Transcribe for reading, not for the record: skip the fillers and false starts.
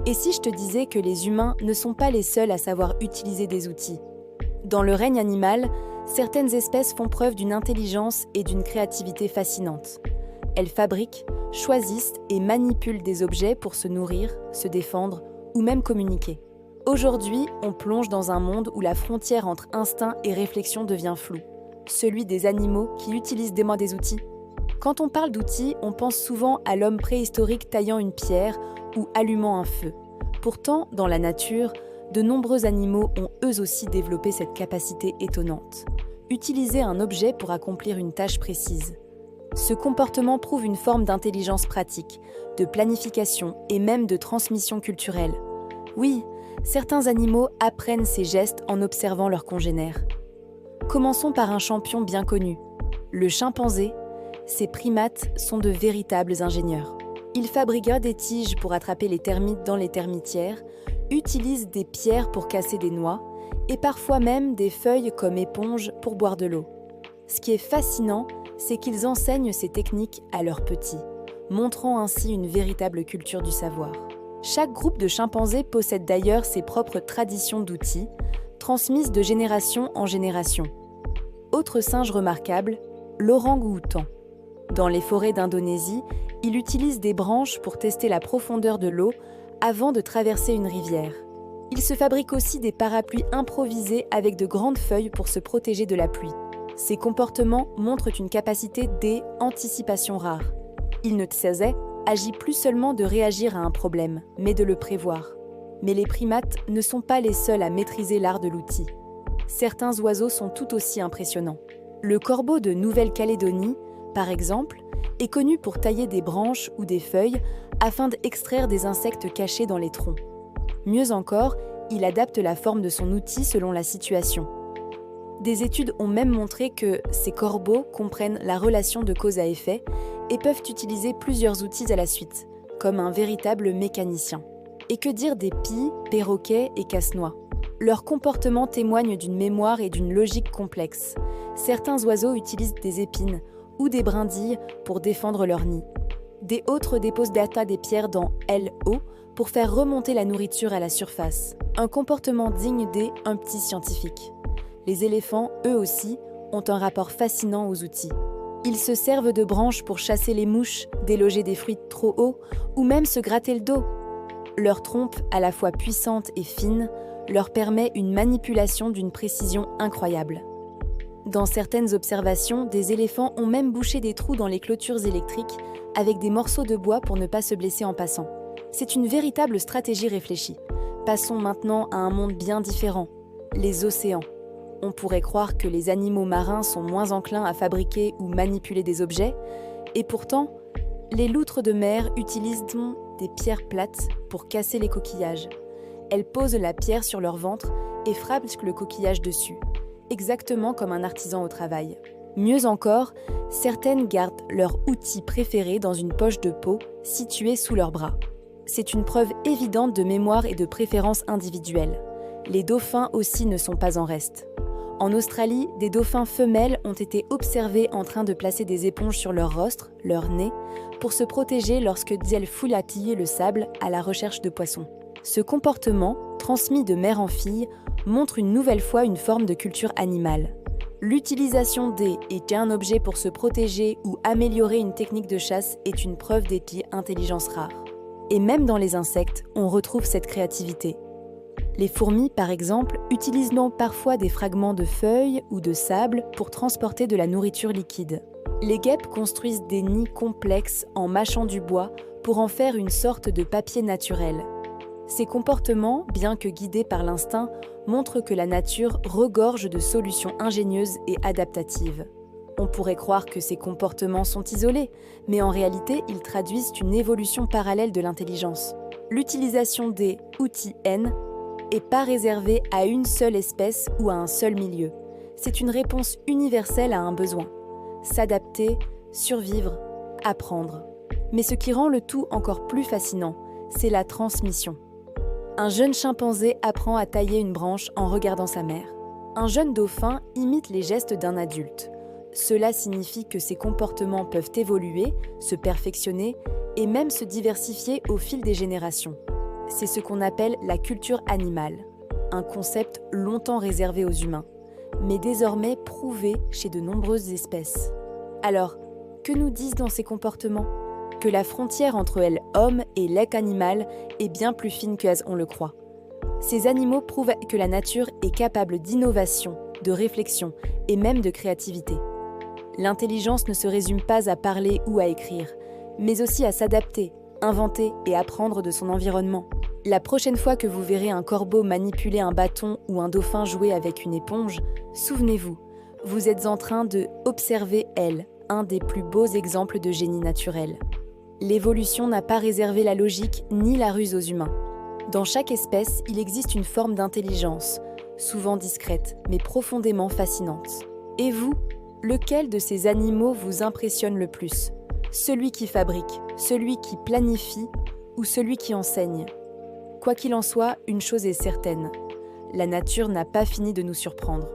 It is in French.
Et si je te disais que les humains ne sont pas les seuls à savoir utiliser des outils? Dans le règne animal, certaines espèces font preuve d'une intelligence et d'une créativité fascinantes. Elles fabriquent, choisissent et manipulent des objets pour se nourrir, se défendre ou même communiquer. Aujourd'hui, on plonge dans un monde où la frontière entre instinct et réflexion devient floue, celui des animaux qui utilisent des outils. Quand on parle d'outils, on pense souvent à l'homme préhistorique taillant une pierre ou allumant un feu. Pourtant, dans la nature, de nombreux animaux ont eux aussi développé cette capacité étonnante. Utiliser un objet pour accomplir une tâche précise. Ce comportement prouve une forme d'intelligence pratique, de planification et même de transmission culturelle. Oui, certains animaux apprennent ces gestes en observant leurs congénères. Commençons par un champion bien connu, le chimpanzé. Ces primates sont de véritables ingénieurs. Ils fabriquent des tiges pour attraper les termites dans les termitières, utilisent des pierres pour casser des noix et parfois même des feuilles comme éponges pour boire de l'eau. Ce qui est fascinant, c'est qu'ils enseignent ces techniques à leurs petits, montrant ainsi une véritable culture du savoir. Chaque groupe de chimpanzés possède d'ailleurs ses propres traditions d'outils, transmises de génération en génération. Autre singe remarquable, l'orang-outan. Dans les forêts d'Indonésie, il utilise des branches pour tester la profondeur de l'eau avant de traverser une rivière. Il se fabrique aussi des parapluies improvisés avec de grandes feuilles pour se protéger de la pluie. Ces comportements montrent une capacité d'anticipation rare. Il ne sait agit plus seulement de réagir à un problème, mais de le prévoir. Mais les primates ne sont pas les seuls à maîtriser l'art de l'outil. Certains oiseaux sont tout aussi impressionnants. Le corbeau de Nouvelle-Calédonie, par exemple, est connu pour tailler des branches ou des feuilles afin d'extraire des insectes cachés dans les troncs. Mieux encore, il adapte la forme de son outil selon la situation. Des études ont même montré que ces corbeaux comprennent la relation de cause à effet et peuvent utiliser plusieurs outils à la suite, comme un véritable mécanicien. Et que dire des pies, perroquets et casse-noix? Leur comportement témoigne d'une mémoire et d'une logique complexes. Certains oiseaux utilisent des épines ou des brindilles pour défendre leur nid. Des autres déposent des pierres dans l'eau pour faire remonter la nourriture à la surface. Un comportement digne d'un petit scientifique. Les éléphants, eux aussi, ont un rapport fascinant aux outils. Ils se servent de branches pour chasser les mouches, déloger des fruits trop hauts ou même se gratter le dos. Leur trompe, à la fois puissante et fine, leur permet une manipulation d'une précision incroyable. Dans certaines observations, des éléphants ont même bouché des trous dans les clôtures électriques avec des morceaux de bois pour ne pas se blesser en passant. C'est une véritable stratégie réfléchie. Passons maintenant à un monde bien différent, les océans. On pourrait croire que les animaux marins sont moins enclins à fabriquer ou manipuler des objets, et pourtant, les loutres de mer utilisent des pierres plates pour casser les coquillages. Elles posent la pierre sur leur ventre et frappent le coquillage dessus, exactement comme un artisan au travail. Mieux encore, certaines gardent leur outil préféré dans une poche de peau située sous leur bras. C'est une preuve évidente de mémoire et de préférence individuelle. Les dauphins aussi ne sont pas en reste. En Australie, des dauphins femelles ont été observés en train de placer des éponges sur leur rostre, leur nez, pour se protéger lorsque elles fouillatillent le sable à la recherche de poissons. Ce comportement, transmis de mère en fille, montre une nouvelle fois une forme de culture animale. L'utilisation d'un objet pour se protéger ou améliorer une technique de chasse est une preuve d'intelligence rare. Et même dans les insectes, on retrouve cette créativité. Les fourmis, par exemple, utilisent parfois des fragments de feuilles ou de sable pour transporter de la nourriture liquide. Les guêpes construisent des nids complexes en mâchant du bois pour en faire une sorte de papier naturel. Ces comportements, bien que guidés par l'instinct, montrent que la nature regorge de solutions ingénieuses et adaptatives. On pourrait croire que ces comportements sont isolés, mais en réalité, ils traduisent une évolution parallèle de l'intelligence. L'utilisation des outils N n'est pas réservée à une seule espèce ou à un seul milieu. C'est une réponse universelle à un besoin. S'adapter, survivre, apprendre. Mais ce qui rend le tout encore plus fascinant, c'est la transmission. Un jeune chimpanzé apprend à tailler une branche en regardant sa mère. Un jeune dauphin imite les gestes d'un adulte. Cela signifie que ses comportements peuvent évoluer, se perfectionner et même se diversifier au fil des générations. c'est ce qu'on appelle la culture animale, un concept longtemps réservé aux humains, mais désormais prouvé chez de nombreuses espèces. Alors, que nous disent dans ces comportements ? Que la frontière entre l'homme et l'être animal est bien plus fine qu'on le croit. Ces animaux prouvent que la nature est capable d'innovation, de réflexion et même de créativité. L'intelligence ne se résume pas à parler ou à écrire, mais aussi à s'adapter, inventer et apprendre de son environnement. La prochaine fois que vous verrez un corbeau manipuler un bâton ou un dauphin jouer avec une éponge, souvenez-vous, vous êtes en train de observer un des plus beaux exemples de génie naturel. L'évolution n'a pas réservé la logique ni la ruse aux humains. Dans chaque espèce, il existe une forme d'intelligence, souvent discrète, mais profondément fascinante. Et vous, lequel de ces animaux vous impressionne le plus ? Celui qui fabrique, celui qui planifie ou celui qui enseigne ? Quoi qu'il en soit, une chose est certaine, la nature n'a pas fini de nous surprendre.